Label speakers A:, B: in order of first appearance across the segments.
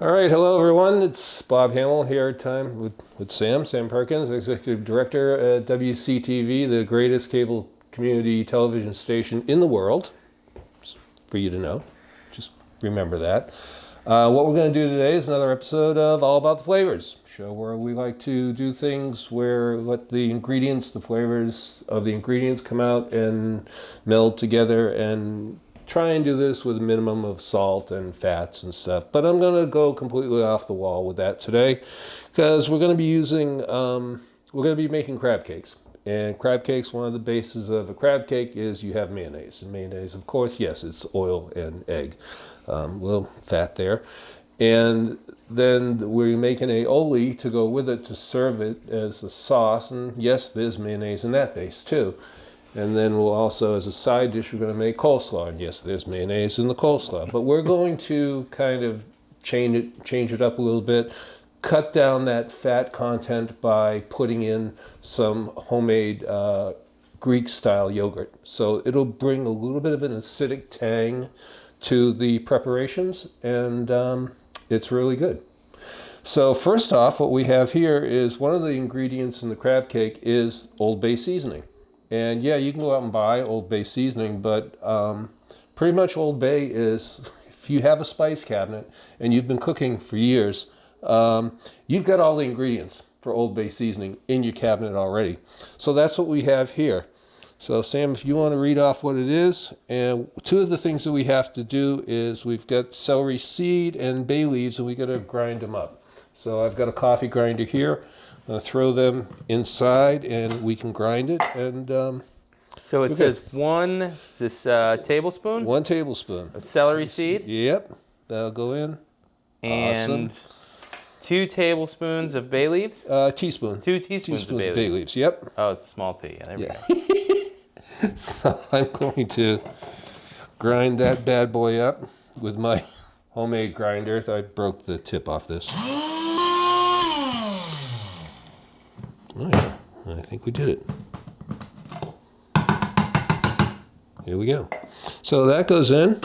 A: All right, hello everyone. It's Bob Hamill here time with Sam Perkins, Executive Director at WCTV, the greatest cable community television station in the world. Just for you to know, just remember that. What we're going to do today is another episode of All About the Flavors, show where we like to do things where let the ingredients, the flavors of the ingredients come out and meld together, and try and do this with a minimum of salt and fats and stuff. But I'm going to go completely off the wall with that today because we're going to be using, we're going to be making crab cakes. And crab cakes, one of the bases of a crab cake is you have mayonnaise. And mayonnaise, of course, yes, it's oil and egg. A little fat there. And then we're making a oli to go with it to serve it as a sauce. And yes, there's mayonnaise in that base too. And then we'll also, as a side dish, we're going to make coleslaw. And yes, there's mayonnaise in the coleslaw. But we're going to kind of change it up a little bit, cut down that fat content by putting in some homemade Greek-style yogurt. So it'll bring a little bit of an acidic tang to the preparations, and it's really good. So first off, what we have here is one of the ingredients in the crab cake is Old Bay seasoning. And yeah, you can go out and buy Old Bay seasoning, but pretty much Old Bay is, if you have a spice cabinet and you've been cooking for years, you've got all the ingredients for Old Bay seasoning in your cabinet already. So that's what we have here. So Sam, if you want to read off what it is, and two of the things that we have to do is we've got celery seed and bay leaves, and we got to grind them up. So I've got a coffee grinder here. I'm going to throw them inside and we can grind it. And
B: so it says one, is this tablespoon?
A: 1 tablespoon.
B: Of celery seed?
A: Yep, that'll go in.
B: And
A: awesome.
B: 2 tablespoons of bay leaves?
A: Teaspoon.
B: 2 teaspoons of bay leaves.
A: Yep.
B: Oh, it's a small tea. Yeah, there we go.
A: So I'm going to grind that bad boy up with my homemade grinder. I broke the tip off this. Oh yeah, I think we did it. Here we go. So that goes in.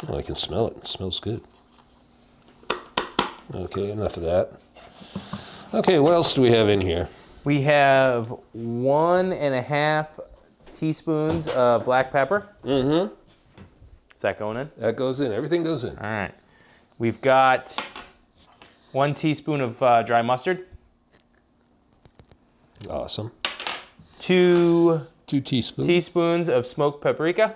A: Oh, I can smell it. It smells good. Okay, enough of that. Okay, what else do we have in here?
B: We have 1.5 teaspoons of black pepper. Mm-hmm. Is that going in?
A: That goes in. Everything goes in.
B: All right. We've got 1 teaspoon of dry mustard.
A: Awesome.
B: 2
A: teaspoons.
B: Teaspoons of smoked paprika.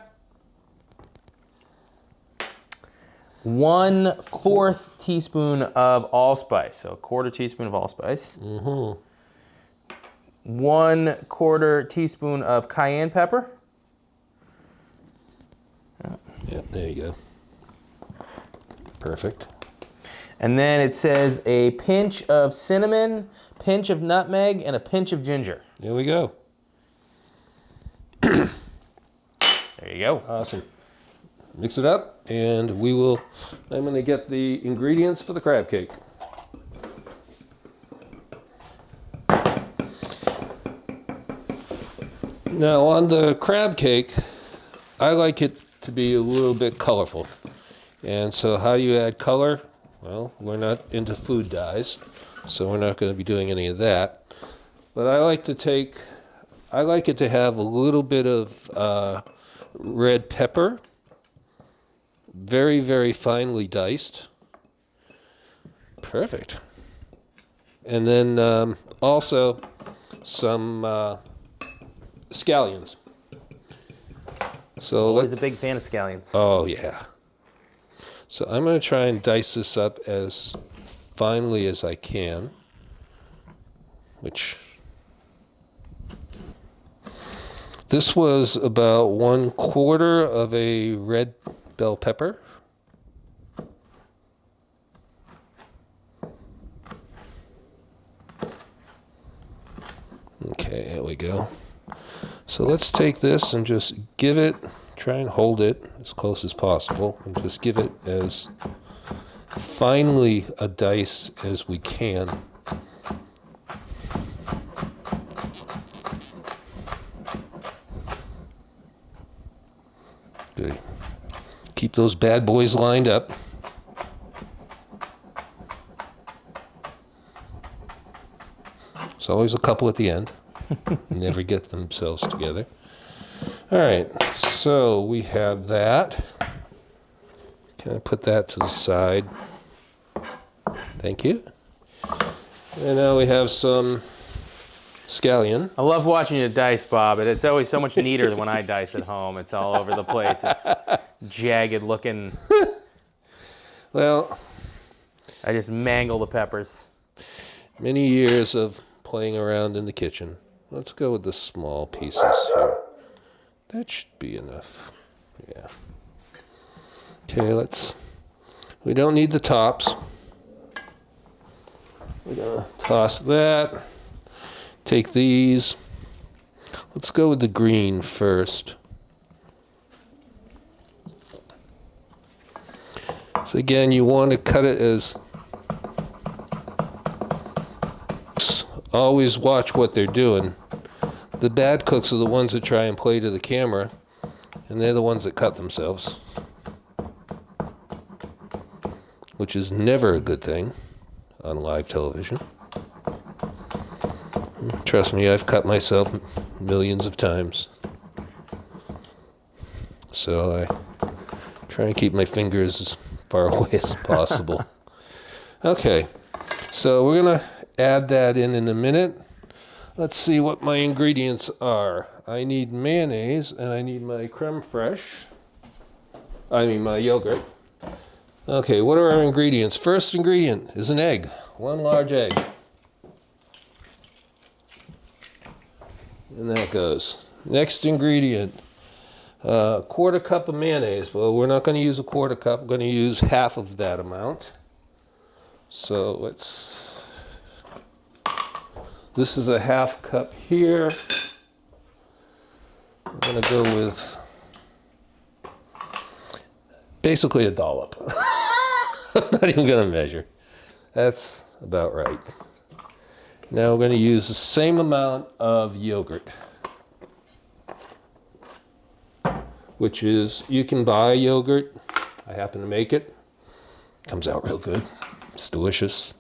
B: 1/4 teaspoon of allspice, so 1/4 teaspoon of allspice. Mm-hmm. 1/4 teaspoon of cayenne pepper.
A: Yeah, there you go. Perfect.
B: And then it says a pinch of cinnamon, pinch of nutmeg, and a pinch of ginger.
A: There we go.
B: There you go.
A: Awesome. Mix it up, and I'm going to get the ingredients for the crab cake. Now, on the crab cake, I like it to be a little bit colorful. And so how do you add color? Well, we're not into food dyes, so we're not going to be doing any of that. But I like it to have a little bit of red pepper, very, very finely diced. Perfect. And then also some scallions. So
B: Always a big fan of scallions.
A: Oh, yeah. So I'm going to try and dice this up as finely as I can, which this was about 1/4 of a red bell pepper. Okay, there we go. So let's take this and just try and hold it as close as possible, and just give it as finely a dice as we can. Good. Keep those bad boys lined up. There's always a couple at the end. Never get themselves together. All right, so we have that. Kind of put that to the side. Thank you. And now we have some scallion.
B: I love watching you dice, Bob. And it's always so much neater than when I dice at home. It's all over the place. It's jagged looking.
A: Well,
B: I just mangle the peppers.
A: many years of playing around in the kitchen. Let's go with the small pieces here. That should be enough. Yeah. Okay, we don't need the tops. We're gonna toss that. Take these. Let's go with the green first. So again, you want to cut it as... Always watch what they're doing. The bad cooks are the ones that try and play to the camera, and they're the ones that cut themselves, which is never a good thing on live television. Trust me, I've cut myself millions of times. So I try and keep my fingers as far away as possible. Okay, so we're gonna add that in a minute. Let's see what my ingredients are. I need mayonnaise and I need my creme fraiche. My yogurt. Okay, what are our ingredients? First ingredient is an egg, 1 large egg. And that goes. Next ingredient, 1/4 cup of mayonnaise. Well, we're not going to use a 1/4 cup. We're going to use half of that amount. So this is a 1/2 cup here. I'm going to go with basically a dollop. I'm not even going to measure. That's about right. Now we're going to use the same amount of yogurt, which is, you can buy yogurt. I happen to make it. Comes out real good. It's delicious.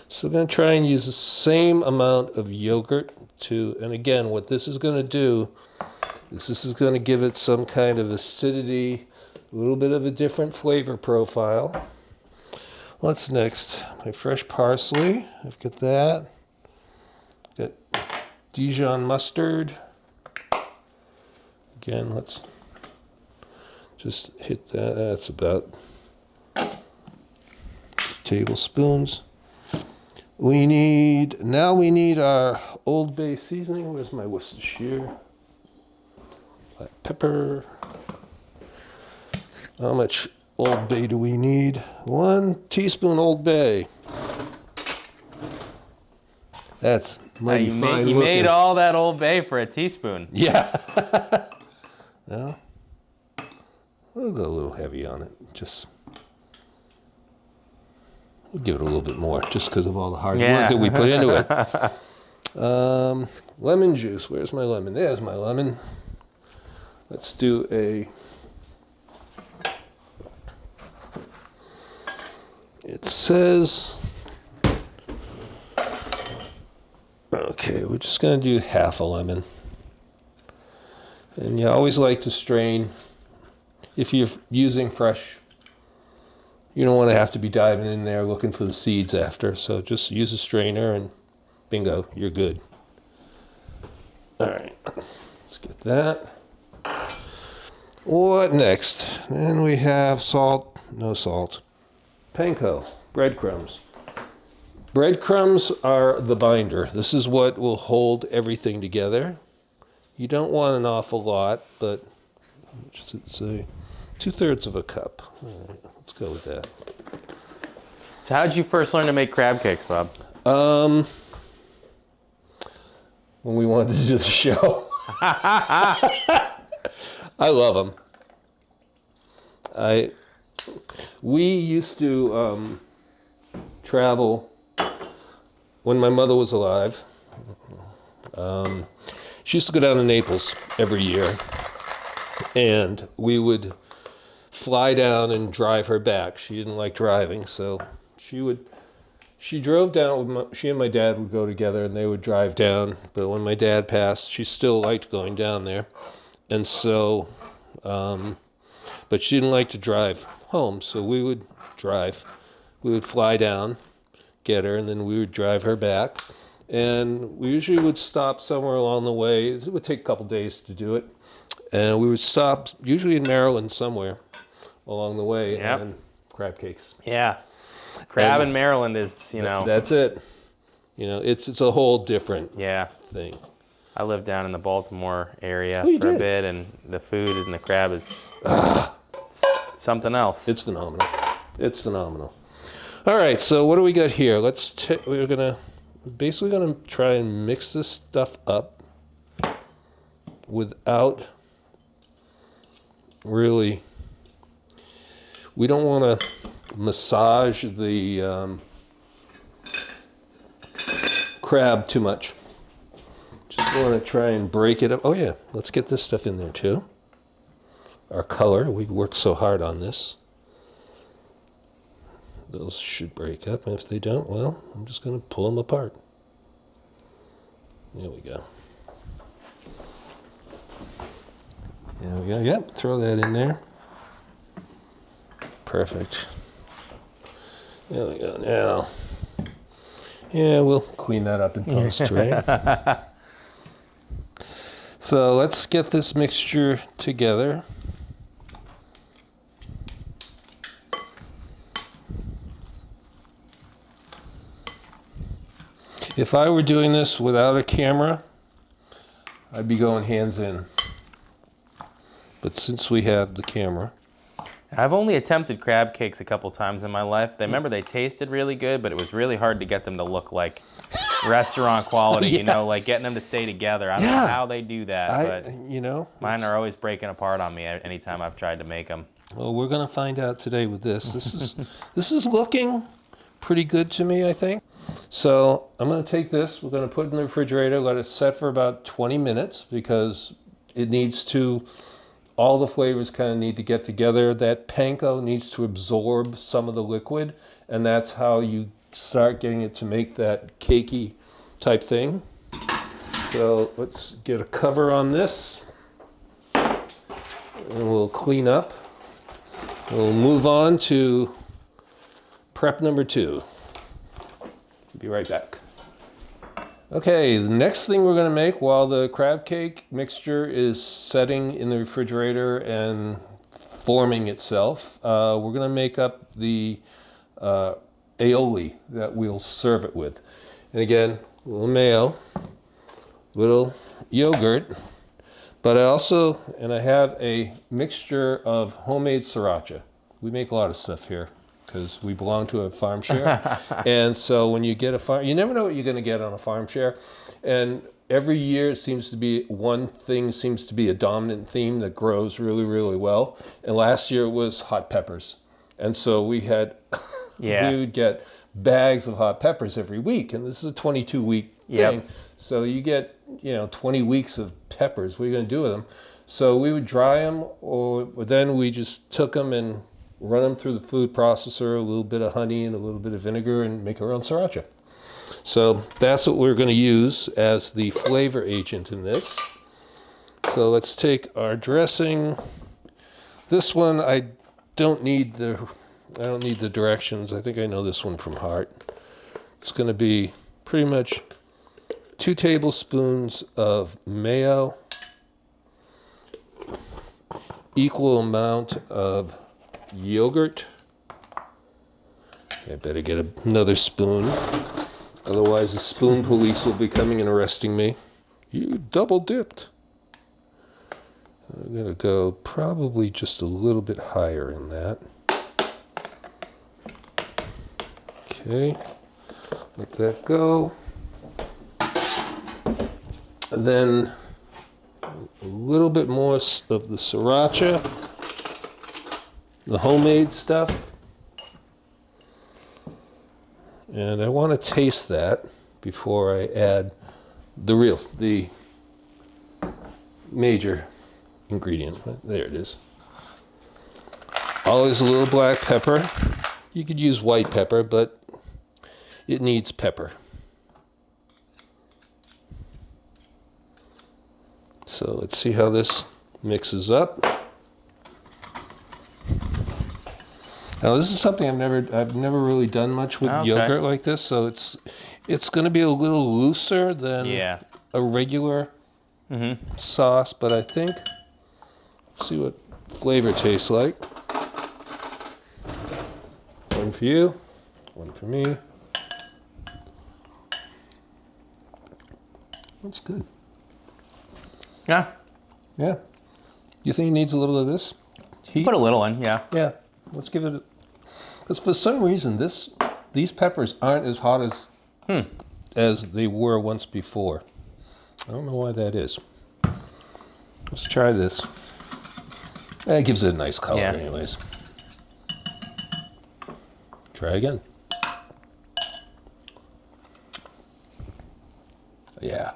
A: So we're going to try and use the same amount of yogurt and again, what this is going to do is this is going to give it some kind of acidity, a little bit of a different flavor profile. What's next? My fresh parsley. I've got that. Got Dijon mustard. Again, let's just hit that. That's about 2 tablespoons. We need our Old Bay seasoning. Where's my Worcestershire? Black pepper. How much Old Bay do we need? 1 teaspoon Old Bay. That's mighty fine
B: You
A: looking.
B: made all that Old Bay for a teaspoon.
A: Yeah. Well, we'll go a little heavy on it. We'll give it a little bit more, just because of all the hard work that we put into it. Lemon juice. Where's my lemon? There's my lemon. Let's do it says, okay, we're just going to do half a lemon. And you always like to strain. If you're using fresh, you don't want to have to be diving in there looking for the seeds after. So just use a strainer and bingo, you're good. All right, let's get that. What next? Then we have salt, no salt. Panko, breadcrumbs. Breadcrumbs are the binder. This is what will hold everything together. You don't want an awful lot, but how much does it say? 2/3 of a cup. All right, let's go with that.
B: So how did you first learn to make crab cakes, Bob?
A: When we wanted to do the show. I love them. We used to travel when my mother was alive. She used to go down to Naples every year, and we would fly down and drive her back. She didn't like driving, so she drove down with she and my dad would go together and they would drive down. But when my dad passed, she still liked going down there. And so, but she didn't like to drive home, so we would drive. We would fly down, get her, and then we would drive her back. And we usually would stop somewhere along the way. It would take a couple days to do it. And we would stop, usually in Maryland somewhere along the way, and crab cakes.
B: Yeah. Crab in Maryland is,
A: That's it. It's a whole different thing.
B: I lived down in the Baltimore area
A: you
B: for a
A: did?
B: bit, and the food and the crab is it's something else.
A: It's phenomenal. It's phenomenal. All right, so what do we got here? We're basically gonna try and mix this stuff up without really. We don't want to massage the crab too much. Just want to try and break it up. Oh yeah, let's get this stuff in there too. Our color, we worked so hard on this. Those should break up, and if they don't, well, I'm just going to pull them apart. There we go. There we go, yep, throw that in there. Perfect. There we go, now. Yeah, we'll clean that up in post, right? So let's get this mixture together. If I were doing this without a camera, I'd be going hands in. But since we have the camera.
B: I've only attempted crab cakes a couple times in my life. I remember they tasted really good, but it was really hard to get them to look like restaurant quality, like getting them to stay together. I don't know how they do that, but mine are always breaking apart on me anytime I've tried to make them.
A: Well, we're going to find out today with this. This is looking pretty good to me, I think. So I'm going to take this, we're going to put it in the refrigerator, let it set for about 20 minutes because it needs to, all the flavors kind of need to get together. That panko needs to absorb some of the liquid, and that's how you start getting it to make that cakey type thing. So let's get a cover on this, and we'll clean up. We'll move on to prep number 2. Be right back. Okay, the next thing we're going to make while the crab cake mixture is setting in the refrigerator and forming itself, we're going to make up the aioli that we'll serve it with. And again, a little mayo, little yogurt, but I have a mixture of homemade sriracha. We make a lot of stuff here because we belong to a farm share. And so when you get a farm, you never know what you're going to get on a farm share. And every year it seems to be one thing seems to be a dominant theme that grows really, really well. And last year it was hot peppers. And so we had, we would get bags of hot peppers every week. And this is a 22-week thing. So you get, 20 weeks of peppers. What are you going to do with them? So we would dry them, or then we just took them and run them through the food processor, a little bit of honey and a little bit of vinegar, and make our own sriracha. So that's what we're going to use as the flavor agent in this. So let's take our dressing. This one I don't need the directions. I think I know this one from heart. It's going to be pretty much 2 tablespoons of mayo, equal amount of yogurt. I better get another spoon. Otherwise, the spoon police will be coming and arresting me. You double dipped. I'm going to go probably just a little bit higher in that. Okay, let that go. And then a little bit more of the sriracha, the homemade stuff. And I want to taste that before I add the major ingredient. There it is. Always a little black pepper. You could use white pepper, but it needs pepper. So let's see how this mixes up. Now this is something I've never really done much with yogurt like this, so it's going to be a little looser than a regular sauce, but I think, let's see what flavor tastes like. One for you, one for me. That's good.
B: Yeah.
A: Yeah. You think it needs a little of this heat?
B: Put a little in, yeah.
A: Yeah. Let's give it, because for some reason these peppers aren't as hot as they were once before. I don't know why that is. Let's try this. It gives it a nice color anyways. Try again. Yeah.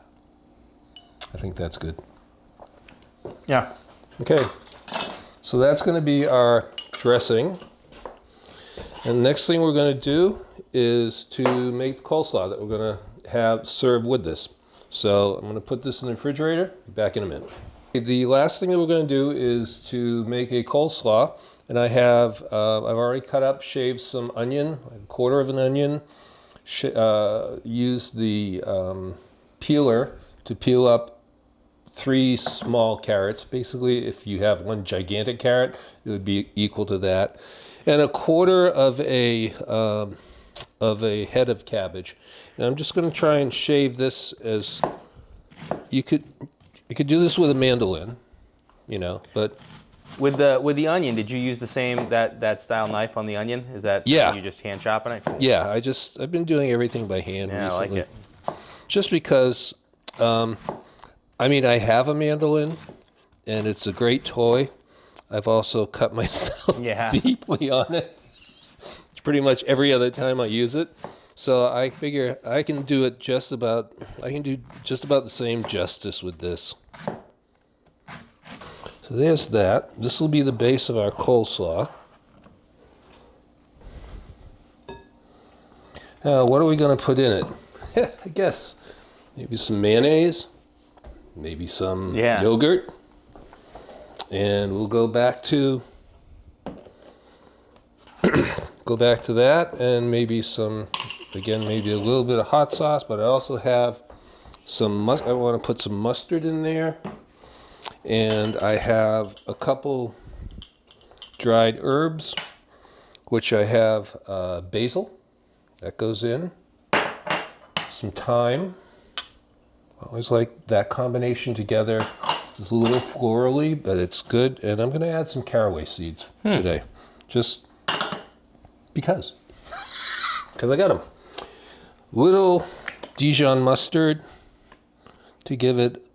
A: I think that's good.
B: Yeah.
A: Okay. So that's going to be our dressing. And the next thing we're going to do is to make the coleslaw that we're going to have served with this. So I'm going to put this in the refrigerator. Be back in a minute. The last thing that we're going to do is to make a coleslaw. And I have, I've already cut up, shaved some onion, a quarter of an onion. Used the peeler to peel up 3 small carrots. Basically, if you have 1 gigantic carrot, it would be equal to that. And a quarter of a head of cabbage. And I'm just going to try and shave this as you could do this with a mandolin, you know, but
B: with the onion, did you use the same that style knife on the onion? Is that you just hand chopping it?
A: Yeah, I've been doing everything by hand recently.
B: I like it.
A: Just because I mean, I have a mandolin and it's a great toy. I've also cut myself deeply on it. It's pretty much every other time I use it. So I figure I can do just about the same justice with this. So there's that. This will be the base of our coleslaw. Now, what are we going to put in it? I guess maybe some mayonnaise, maybe some yogurt, and we'll go back to that, and maybe maybe a little bit of hot sauce, but I also have some I want to put some mustard in there, and I have a couple dried herbs, which I have basil, that goes in, some thyme. I always like that combination together. It's a little florally, but it's good. And I'm going to add some caraway seeds today, just because I got them. Little Dijon mustard to give it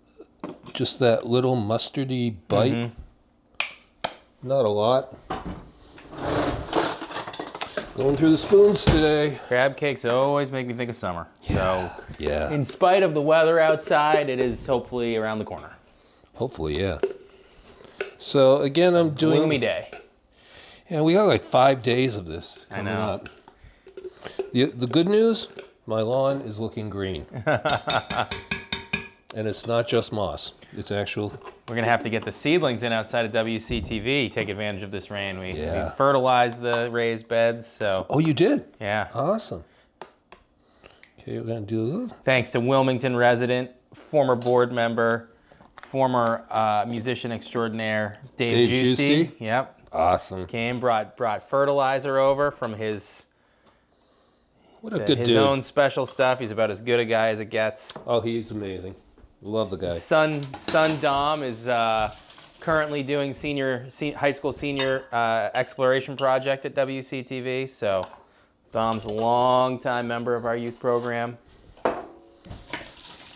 A: just that little mustardy bite. Not a lot. Going through the spoons today.
B: Crab cakes always make me think of summer.
A: Yeah.
B: So, in spite of the weather outside, it is hopefully around the corner.
A: Hopefully, yeah. So again, I'm doing
B: gloomy day.
A: Yeah, we got like 5 days of this coming
B: I know.
A: up. The good news, my lawn is looking green. And it's not just moss. It's actual.
B: We're going to have to get the seedlings in outside of WCTV, take advantage of this rain. We fertilized the raised beds, so.
A: Oh, you did?
B: Yeah.
A: Awesome. Okay, we're going to do a little.
B: Thanks to Wilmington resident, former board member, former musician extraordinaire, Dave Giusti. Yep.
A: Awesome.
B: Came, brought fertilizer over from his
A: his
B: own special stuff. He's about as good a guy as it gets.
A: Oh, he's amazing. Love the guy.
B: Son Dom is currently doing high school senior exploration project at WCTV. So Dom's a longtime member of our youth program.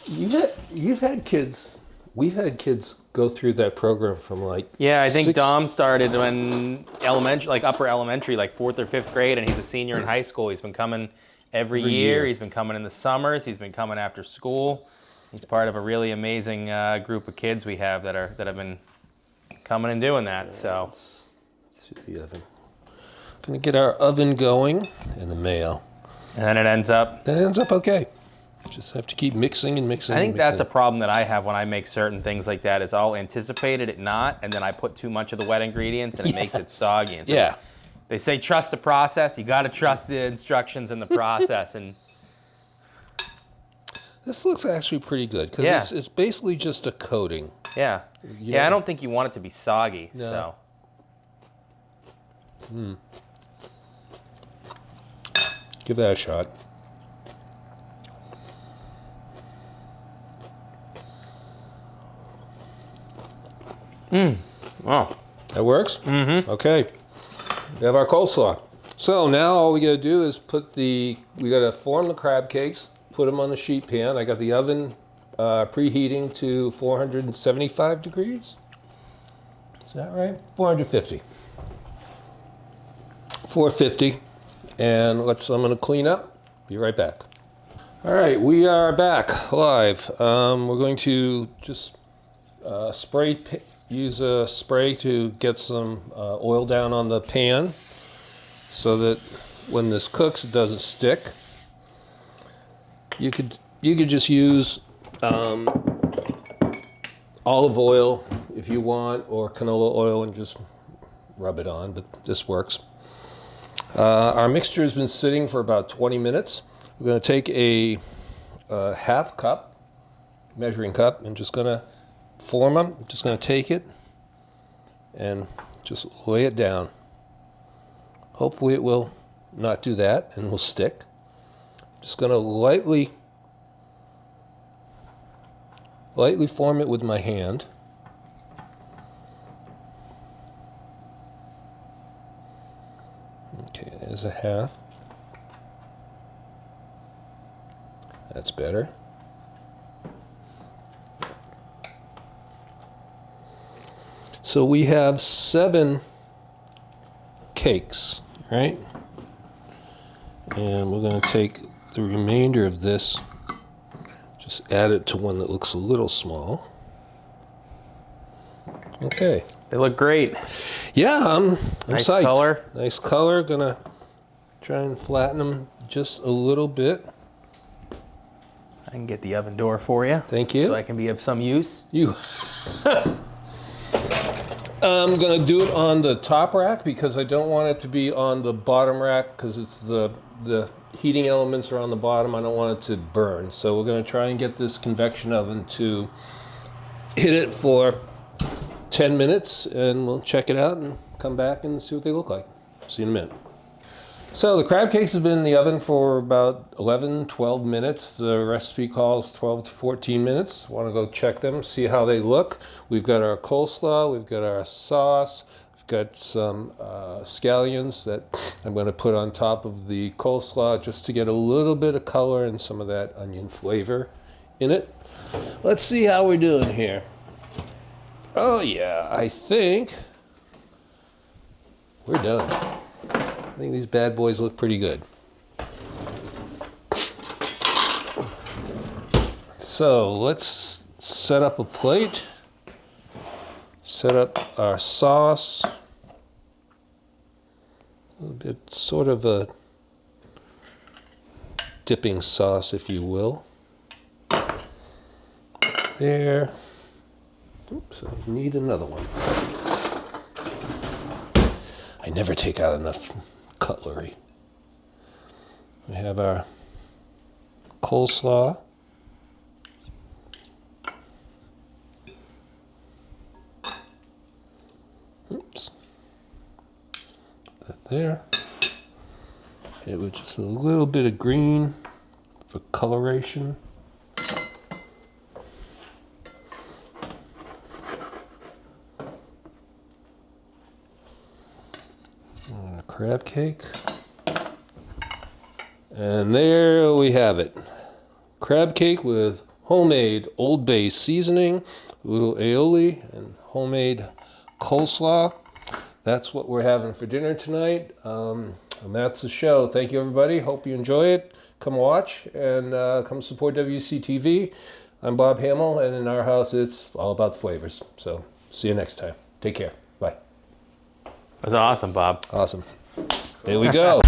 A: You've had kids. We've had kids go through that program from like.
B: Yeah, I think Dom started when upper elementary, like 4th or 5th grade, and he's a senior in high school. He's been coming every year. He's been coming in the summers. He's been coming after school. He's part of a really amazing group of kids we have that have been coming and doing that. So.
A: Let's see the oven. Gonna get our oven going and the mayo.
B: And then it ends up.
A: Then it ends up okay. Just have to keep mixing and mixing.
B: I think
A: and
B: that's a
A: mixing.
B: problem that I have when I make certain things like that. Is I'll anticipate it not, and then I put too much of the wet ingredients, and it makes it soggy. And so
A: Yeah.
B: They say trust the process. You got to trust the instructions in the process. And
A: This looks actually pretty good because it's basically just a coating.
B: yeah, I don't think you want it to be soggy.
A: No.
B: So.
A: Give that a shot.
B: Oh.
A: That works? Mm-hmm. Okay. We have our coleslaw. So now all we gotta do is we gotta form the crab cakes, put them on the sheet pan. I got the oven preheating to 475 degrees. Is that right? 450. 450. And I'm gonna clean up. Be right back. All right, we are back live. We're going to just use a spray to get some oil down on the pan so that when this cooks, it doesn't stick. You could just use olive oil if you want, or canola oil, and just rub it on, but this works. Our mixture has been sitting for about 20 minutes. We're going to take a half cup, measuring cup, and just going to form them. I'm just going to take it and just lay it down. Hopefully it will not do that and will stick. Just going to lightly form it with my hand. Okay, there's a half. That's better. So we have 7 cakes, right? And we're going to take the remainder of this, just add it to one that looks a little small. Okay.
B: They look great.
A: Yeah, I'm
B: Nice
A: psyched.
B: color.
A: Nice color. Gonna try and flatten them just a little bit.
B: I can get the oven door for you.
A: Thank you.
B: So I can be of some use.
A: I'm gonna do it on the top rack because I don't want it to be on the bottom rack because it's the heating elements are on the bottom. I don't want it to burn. So we're gonna try and get this convection oven to hit it for 10 minutes, and we'll check it out and come back and see what they look like. See you in a minute. So the crab cakes have been in the oven for about 11, 12 minutes. The recipe calls 12 to 14 minutes. Want to go check them, see how they look. We've got our coleslaw, we've got our sauce, we've got some scallions that I'm going to put on top of the coleslaw just to get a little bit of color and some of that onion flavor in it. Let's see how we're doing here. Oh yeah, I think we're done. I think these bad boys look pretty good. So let's set up a plate, set up our sauce, a little bit sort of a dipping sauce, if you will. There. Oops, I need another one. I never take out enough cutlery. We have our coleslaw. Oops. That there. It was just a little bit of green for coloration. Crab cake. And there we have it. Crab cake with homemade Old Bay seasoning, a little aioli, and homemade coleslaw. That's what we're having for dinner tonight. And that's the show. Thank you, everybody. Hope you enjoy it. Come watch and come support WCTV. I'm Bob Hamill, and in our house, it's all about the flavors. So see you next time. Take care. Bye.
B: That was awesome, Bob.
A: Awesome. There we go.